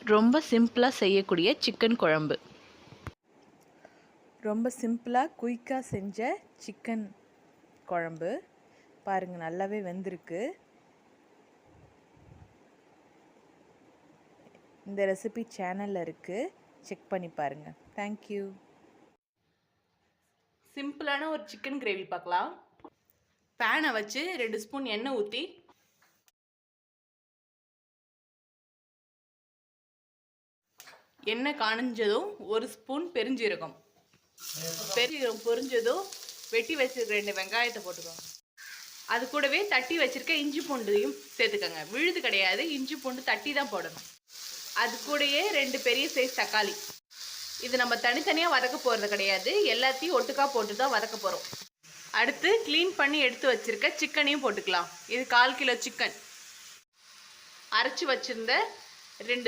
ரொம்ப சிம்பிளாக செய்யக்கூடிய சிக்கன் குழம்பு. ரொம்ப சிம்பிளாக குயிக்காக செஞ்ச சிக்கன் குழம்பு பாருங்கள், நல்லாவே வெந்திருக்கு. இந்த ரெசிபி சேனலில் இருக்குது, செக் பண்ணி பாருங்கள். தேங்க்யூ. சிம்பிளான ஒரு சிக்கன் கிரேவி பார்க்கலாம். பேனை வச்சு 2 ஸ்பூன் எண்ணெய் ஊற்றி எண்ணெய் காஞ்சதும் 1 ஸ்பூன் பெருஞ்சீரகம் பொரிஞ்சதும் வெட்டி வச்சிருக்க 2 வெங்காயத்தை போட்டுக்கோங்க. அது கூடவே தட்டி வச்சிருக்க இஞ்சி பூண்டையும் சேர்த்துக்கோங்க. விழுது கிடையாது, இஞ்சி பூண்டு தட்டி தான் போடணும். அது கூடயே 2 பெரிய சைஸ் தக்காளி. இது நம்ம தனித்தனியாக வதக்க போகிறது கிடையாது, எல்லாத்தையும் ஒட்டுக்கா போட்டு தான் வதக்க போகிறோம். அடுத்து க்ளீன் பண்ணி எடுத்து வச்சிருக்க சிக்கனையும் போட்டுக்கலாம். இது 1/4 கிலோ சிக்கன். அரைச்சி வச்சிருந்த 2